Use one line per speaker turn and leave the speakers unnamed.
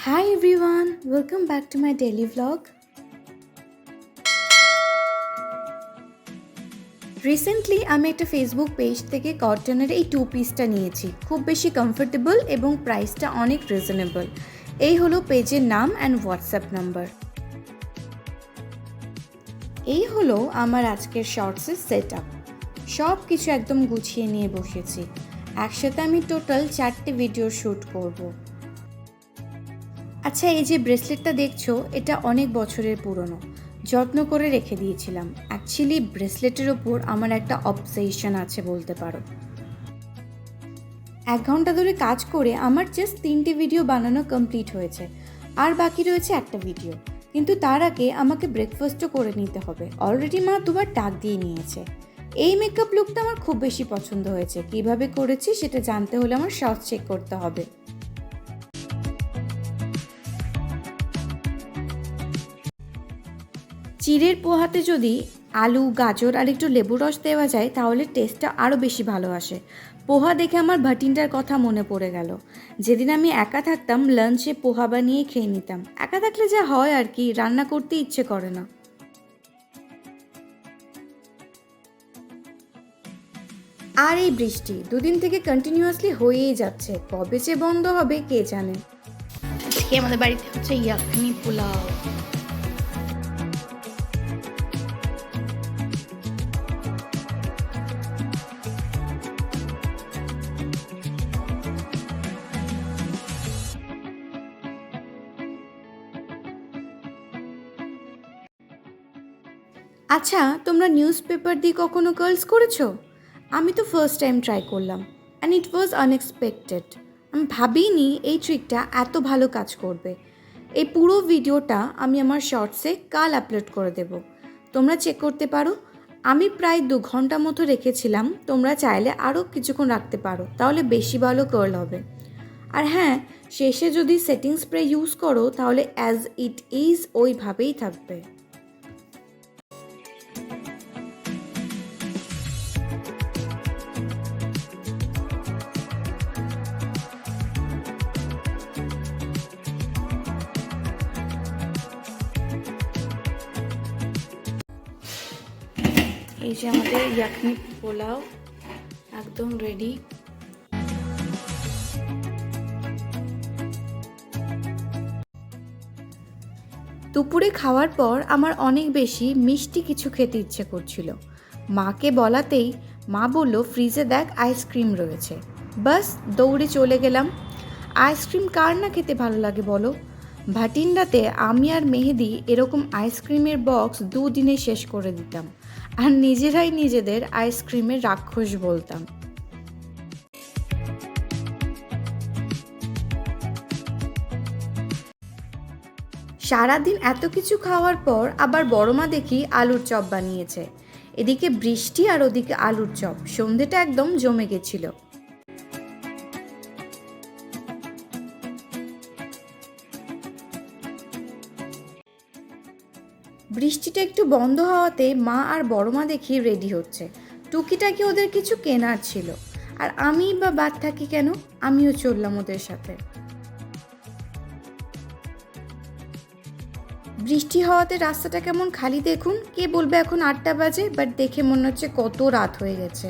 Hi everyone, welcome back to my daily vlog. Recently আমি একটা Facebook page থেকে কটনের এই টু পিসটা নিয়েছি। খুব বেশি কমফোর্টেবল এবং প্রাইসটা অনেক রিজনেবল। এই হলো পেজের নাম অ্যান্ড হোয়াটসঅ্যাপ নাম্বার। এই হলো আমার আজকের শর্টসের সেট আপ। সব কিছু একদম গুছিয়ে নিয়ে বসেছি। একসাথে আমি টোটাল 4টে ভিডিও শ্যুট করব। আচ্ছা, এই যে ব্রেসলেটটা দেখছো, এটা অনেক বছরের পুরনো, যত্ন করে রেখে দিয়েছিলাম। অ্যাকচুয়ালি ব্রেসলেটের ওপর আমার একটা অবসেশন আছে বলতে পারো। 1 ঘন্টা ধরে কাজ করে আমার জাস্ট 3টে ভিডিও বানানো কমপ্লিট হয়েছে, আর বাকি রয়েছে একটা ভিডিও। কিন্তু তার আগে আমাকে ব্রেকফাস্টও করে নিতে হবে। অলরেডি মা দুবার ডাক দিয়ে নিয়েছে। এই মেকআপ লুকটা আমার খুব বেশি পছন্দ হয়েছে। কিভাবে করেছি সেটা জানতে হলে আমার শর্টস চেক করতে হবে। চিড়ের পোহাতে যদি আলু, গাজর আর একটু লেবুর রস দেওয়া যায় তাহলে টেস্টটা আরও বেশি ভালো আসে। পোহা দেখে আমার ভাটিনটার কথা মনে পড়ে গেল। যেদিন আমি একা থাকতাম লাঞ্চে পোহা বানিয়ে খেয়ে নিতাম। একা থাকলে যা হয় আর কি, রান্না করতে ইচ্ছে করে না। আর এই বৃষ্টি 2 দিন থেকে কন্টিনিউয়াসলি হয়েই যাচ্ছে, কবে যে বন্ধ হবে কে জানে। আজকে আমাদের বাড়িতে হচ্ছে ইয়াখনি পোলাও। আচ্ছা, তোমরা নিউজ পেপার দিয়ে কখনো কার্লস করেছো? আমি তো ফার্স্ট টাইম ট্রাই করলাম অ্যান্ড ইট ওয়াজ আনএক্সপেক্টেড। আমি ভাবিনি এই ট্রিকটা এত ভালো কাজ করবে। এই পুরো ভিডিওটা আমি আমার শর্টসে কাল আপলোড করে দেব, তোমরা চেক করতে পারো। আমি প্রায় 2 ঘন্টা মতো রেখেছিলাম। তোমরা চাইলে আরও কিছুক্ষণ রাখতে পারো, তাহলে বেশি ভালো কার্ল হবে। আর হ্যাঁ, শেষে যদি সেটিং স্প্রে ইউজ করো তাহলে অ্যাজ ইট ইজ ওইভাবেই থাকবে। এই যে আমাদের ইয়াখনি পোলাও একদম রেডি। দুপুরে খাওয়ার পর আমার অনেক বেশি মিষ্টি কিছু খেতে ইচ্ছে করছিল। মাকে বলাতেই মা বলল ফ্রিজে দেখ আইসক্রিম রয়েছে। বাস দৌড়ে চলে গেলাম। আইসক্রিম কার না খেতে ভালো লাগে বলো? ভাটিন্ডাতে আমি আর মেহেদি এরকম আইসক্রিমের বক্স 2 দিনে শেষ করে দিতাম, আর নিজেরাই নিজেদের আইসক্রিমের রাক্ষস বলতাম। সারাদিন এত কিছু খাওয়ার পর আবার বড়মা দেখি আলুর চপ বানিয়েছে। এদিকে বৃষ্টি আর ওদিকে আলুর চপ, সন্ধেটা একদম জমে গেছিল। বৃষ্টিটা একটু বন্ধ হওয়াতে মা আর বড়মা দেখি রেডি হচ্ছে। টুকিটাকি ওদের কিছু কেনার ছিল, আর আমি বা বাদ থাকি কেন, আমিও চললাম ওদের সাথে। বৃষ্টি হওয়াতে রাস্তাটা কেমন খালি দেখুন। কে বলবে এখন 8টা বাজে, বাট দেখে মনে হচ্ছে কত রাত হয়ে গেছে।